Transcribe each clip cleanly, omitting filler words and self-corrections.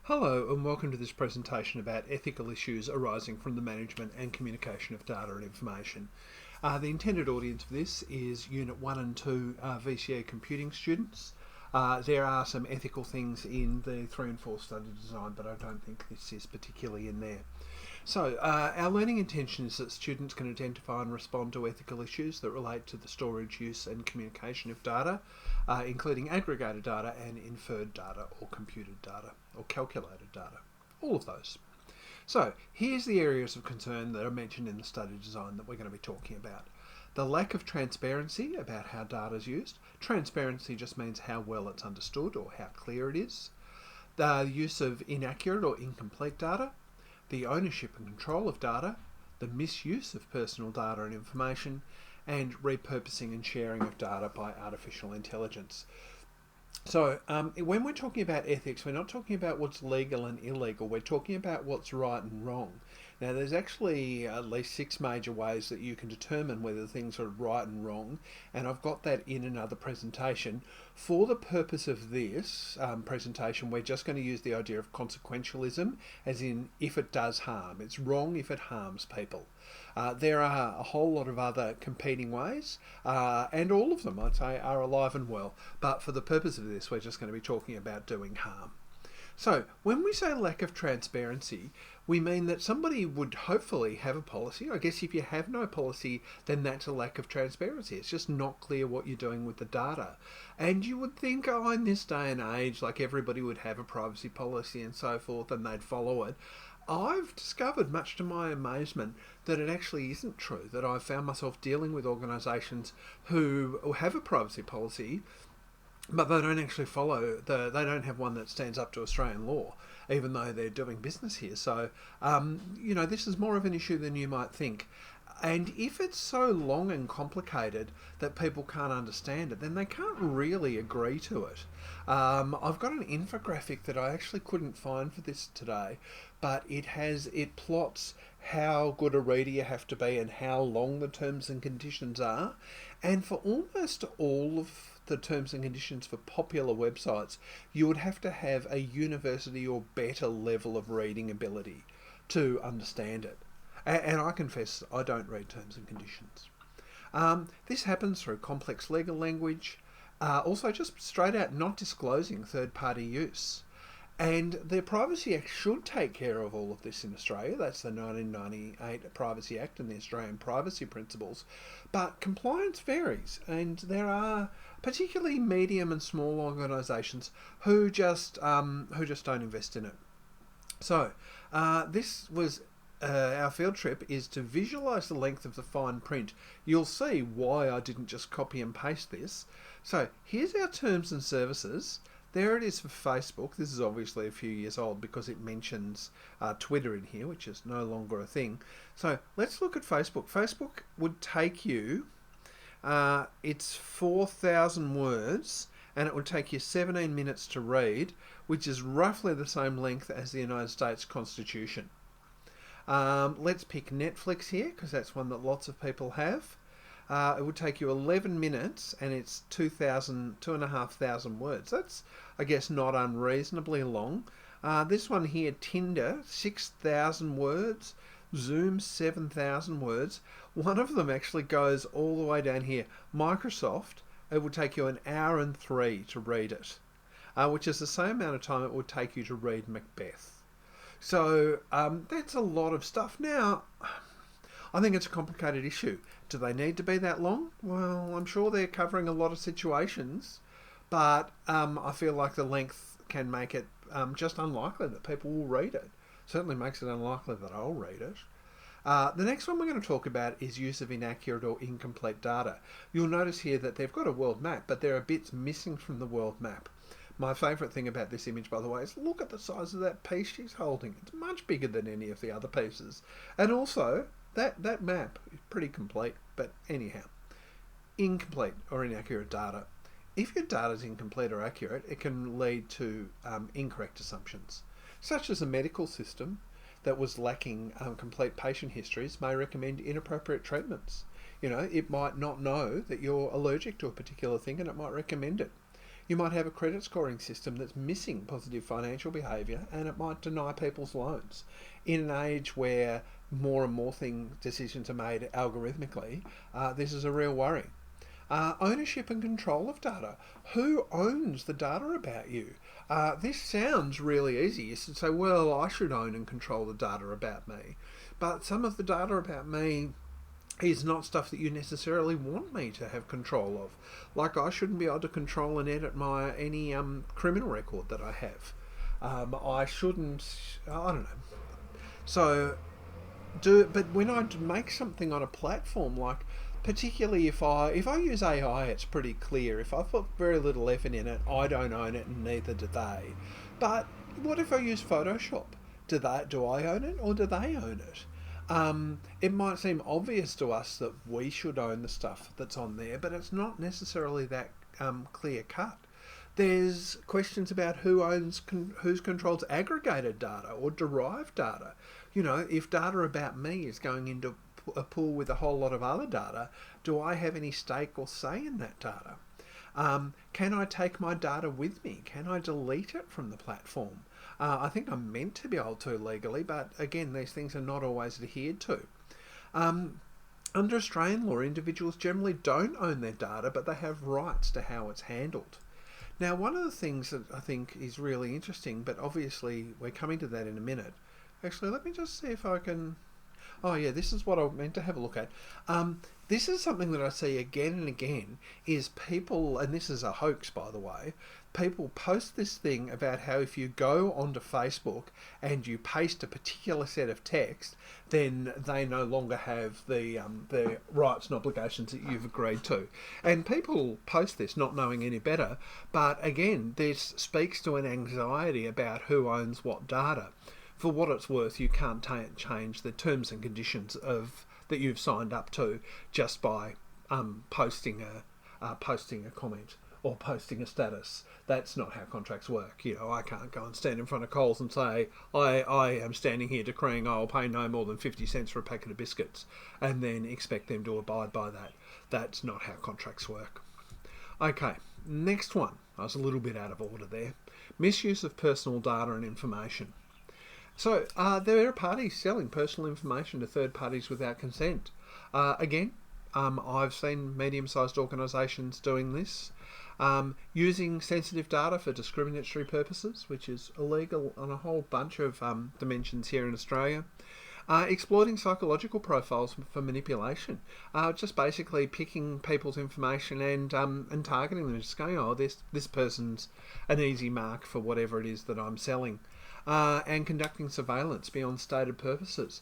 Hello and welcome to this presentation about ethical issues arising from the management and communication of data and information. The intended audience for this is Unit 1 and 2 VCE Computing students. There are some ethical things in the 3 and 4 study design, but I don't think this is particularly in there. So our learning intention is that students can identify and respond to ethical issues that relate to the storage, use and communication of data, including aggregated data and inferred data or computed data or calculated data, all of those. So here's the areas of concern that are mentioned in the study design that we're going to be talking about. The lack of transparency about how data is used. Transparency just means how well it's understood or how clear it is. The use of inaccurate or incomplete data. The ownership and control of data, the misuse of personal data and information, and repurposing and sharing of data by artificial intelligence. So when we're talking about ethics, we're not talking about what's legal and illegal, we're talking about what's right and wrong. Now there's actually at least 6 major ways that you can determine whether things are right and wrong, and I've got that in another presentation. For the purpose of this presentation, we're just going to use the idea of consequentialism, as in if it does harm. It's wrong if it harms people. There are a whole lot of other competing ways, and all of them, I'd say, are alive and well. But for the purpose of this, we're just going to be talking about doing harm. So when we say lack of transparency, we mean that somebody would hopefully have a policy. I guess if you have no policy, then that's a lack of transparency. It's just not clear what you're doing with the data. And you would think, oh, in this day and age, like everybody would have a privacy policy and so forth, and they'd follow it. I've discovered, much to my amazement, that it actually isn't true, that I've found myself dealing with organisations who have a privacy policy, but they don't actually follow, they don't have one that stands up to Australian law, even though they're doing business here. So, this is more of an issue than you might think. And if it's so long and complicated that people can't understand it, then they can't really agree to it. I've got an infographic that I actually couldn't find for this today, but it plots how good a reader you have to be and how long the terms and conditions are. And for almost all of the terms and conditions for popular websites, you would have to have a university or better level of reading ability to understand it. And I confess I don't read terms and conditions. This happens through complex legal language, also just straight out not disclosing third-party use. And the Privacy Act should take care of all of this in Australia. That's the 1998 Privacy Act and the Australian Privacy Principles. But compliance varies, and there are particularly medium and small organisations who just don't invest in it. So this was our field trip is to visualise the length of the fine print. You'll see why I didn't just copy and paste this. So here's our terms and services. There it is for Facebook. This is obviously a few years old because it mentions Twitter in here, which is no longer a thing. So let's look at Facebook. Facebook would take you, it's 4,000 words, and it would take you 17 minutes to read, which is roughly the same length as the United States Constitution. Let's pick Netflix here, because that's one that lots of people have. It would take you 11 minutes, and it's 2,500 words. That's, I guess, not unreasonably long. This one here, Tinder, 6,000 words. Zoom, 7,000 words. One of them actually goes all the way down here. Microsoft, it would take you 1 hour and 3 to read it, which is the same amount of time it would take you to read Macbeth. So that's a lot of stuff. Now, I think it's a complicated issue. Do they need to be that long? Well, I'm sure they're covering a lot of situations, but I feel like the length can make it just unlikely that people will read it. Certainly makes it unlikely that I'll read it. The next one we're going to talk about is use of inaccurate or incomplete data. You'll notice here that they've got a world map, but there are bits missing from the world map. My favourite thing about this image, by the way, is look at the size of that piece she's holding. It's much bigger than any of the other pieces. And also, that map is pretty complete. But anyhow, incomplete or inaccurate data. If your data is incomplete or accurate, it can lead to incorrect assumptions, such as a medical system that was lacking complete patient histories may recommend inappropriate treatments. It might not know that you're allergic to a particular thing and it might recommend it. You might have a credit scoring system that's missing positive financial behaviour, and it might deny people's loans. In an age where more and more decisions are made algorithmically, this is a real worry. Ownership and control of data. Who owns the data about you? This sounds really easy. You should say, well, I should own and control the data about me. But some of the data about me is not stuff that you necessarily want me to have control of. Like, I shouldn't be able to control and edit any criminal record that I have. I shouldn't, I don't know. So, but when I make something on a platform, like, particularly if I use AI, it's pretty clear. If I put very little effort in it, I don't own it, and neither do they. But what if I use Photoshop? Do I own it, or do they own it? It might seem obvious to us that we should own the stuff that's on there, but it's not necessarily that clear cut. There's questions about who controls aggregated data or derived data. You know, if data about me is going into a pool with a whole lot of other data, do I have any stake or say in that data? Can I take my data with me? Can I delete it from the platform? I think I'm meant to be able to legally, but again, these things are not always adhered to. Under Australian law, individuals generally don't own their data, but they have rights to how it's handled. Now, one of the things that I think is really interesting, but obviously we're coming to that in a minute. Actually, let me just see if I can... Oh yeah, this is what I meant to have a look at. This is something that I see again and again, is people, and this is a hoax by the way, people post this thing about how if you go onto Facebook and you paste a particular set of text, then they no longer have the rights and obligations that you've agreed to. And people post this not knowing any better, but again, this speaks to an anxiety about who owns what data. For what it's worth, you can't change the terms and conditions that you've signed up to just by posting a comment or posting a status. That's not how contracts work. You know, I can't go and stand in front of Coles and say, I am standing here decreeing I'll pay no more than 50 cents for a packet of biscuits, and then expect them to abide by that. That's not how contracts work. Okay, next one. I was a little bit out of order there. Misuse of personal data and information. So, there are parties selling personal information to third parties without consent. Again, I've seen medium-sized organisations doing this, using sensitive data for discriminatory purposes, which is illegal on a whole bunch of dimensions here in Australia. Exploiting psychological profiles for manipulation, just basically picking people's information and targeting them, just going, oh, this person's an easy mark for whatever it is that I'm selling. And conducting surveillance beyond stated purposes.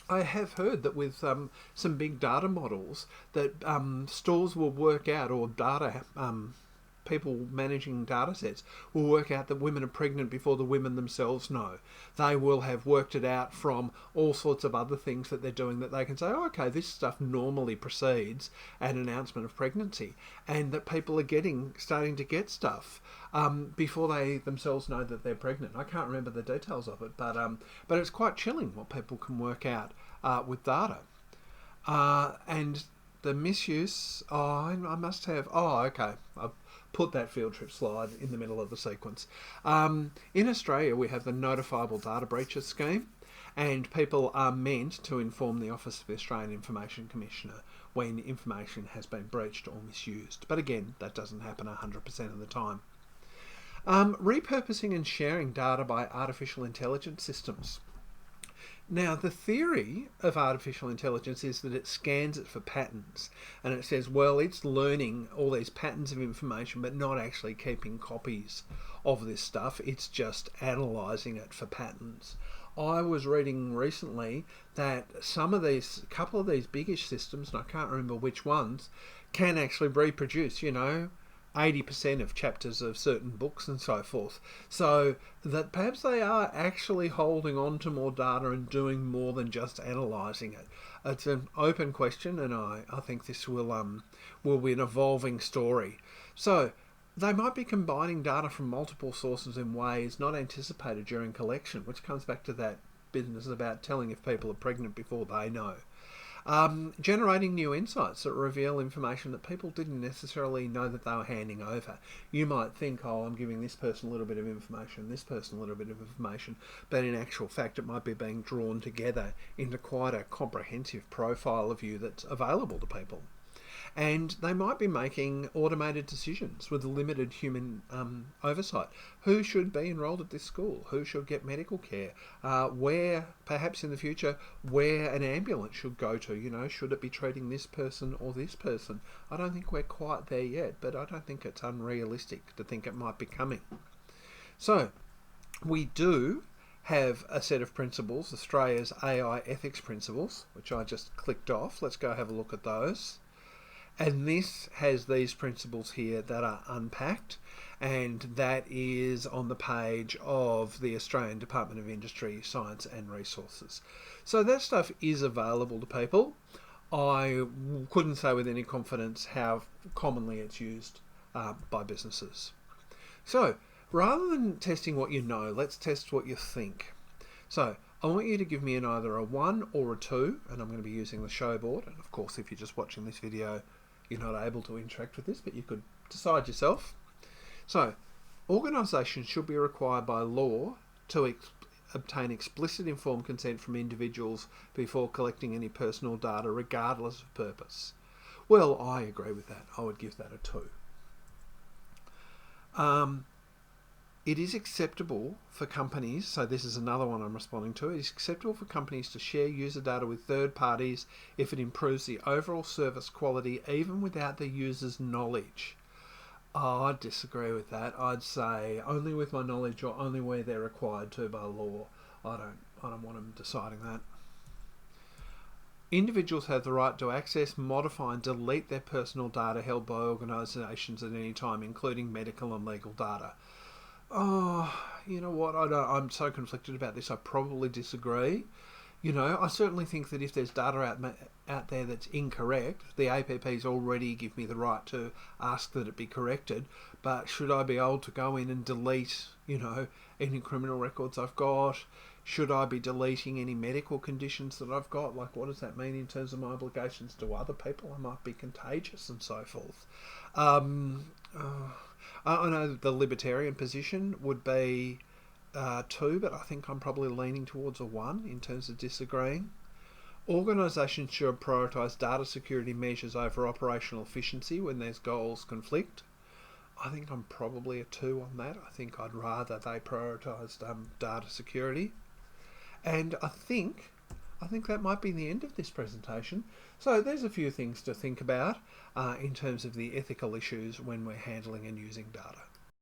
I have heard that with some big data models that stores will work out, or data people managing data sets will work out that women are pregnant before the women themselves know. They will have worked it out from all sorts of other things that they're doing, that they can say, oh, okay, this stuff normally precedes an announcement of pregnancy, and that people are starting to get stuff before they themselves know that they're pregnant. I can't remember the details of it, but it's quite chilling what people can work out with data. And the misuse, I must have, okay, I've put that field trip slide in the middle of the sequence. In Australia, we have the Notifiable Data Breaches Scheme, and people are meant to inform the Office of the Australian Information Commissioner when information has been breached or misused. But again, that doesn't happen 100% of the time. Repurposing and sharing data by artificial intelligence systems. Now, the theory of artificial intelligence is that it scans it for patterns, and it says, well, it's learning all these patterns of information but not actually keeping copies of this stuff. It's just analysing it for patterns. I was reading recently that a couple of these biggish systems, and I can't remember which ones, can actually reproduce, 80% of chapters of certain books and so forth. So that perhaps they are actually holding on to more data and doing more than just analysing it. It's an open question, and I think this will be an evolving story. So they might be combining data from multiple sources in ways not anticipated during collection, which comes back to that business about telling if people are pregnant before they know. Generating new insights that reveal information that people didn't necessarily know that they were handing over. You might think, oh, I'm giving this person a little bit of information, this person a little bit of information, but in actual fact it might be being drawn together into quite a comprehensive profile of you that's available to people. And they might be making automated decisions with limited human oversight. Who should be enrolled at this school? Who should get medical care? Where, perhaps in the future, where an ambulance should go to? You know, should it be treating this person or this person? I don't think we're quite there yet, but I don't think it's unrealistic to think it might be coming. So, we do have a set of principles, Australia's AI ethics principles, which I just clicked off. Let's go have a look at those. And this has these principles here that are unpacked, and that is on the page of the Australian Department of Industry, Science and Resources. So that stuff is available to people. I couldn't say with any confidence how commonly it's used by businesses. So rather than testing what you know, let's test what you think. So I want you to give me either a 1 or a 2, and I'm going to be using the show board. And of course, if you're just watching this video, you're not able to interact with this, but you could decide yourself. So, organisations should be required by law to obtain explicit informed consent from individuals before collecting any personal data, regardless of purpose. Well, I agree with that. I would give that a 2. It is acceptable for companies, so this is another one I'm responding to, it is acceptable for companies to share user data with third parties if it improves the overall service quality even without the user's knowledge. Oh, I disagree with that. I'd say only with my knowledge or only where they're required to by law. I don't want them deciding that. Individuals have the right to access, modify and delete their personal data held by organisations at any time, including medical and legal data. Oh, you know what? I'm so conflicted about this. I probably disagree. You know, I certainly think that if there's data out there that's incorrect, the APPs already give me the right to ask that it be corrected. But should I be able to go in and delete, you know, any criminal records I've got? Should I be deleting any medical conditions that I've got? Like, what does that mean in terms of my obligations to other people? I might be contagious and so forth. I know the libertarian position would be 2, but I think I'm probably leaning towards a 1 in terms of disagreeing. Organisations should prioritise data security measures over operational efficiency when there's goals conflict. I think I'm probably a 2 on that. I think I'd rather they prioritised data security. And I think that might be the end of this presentation. So there's a few things to think about in terms of the ethical issues when we're handling and using data.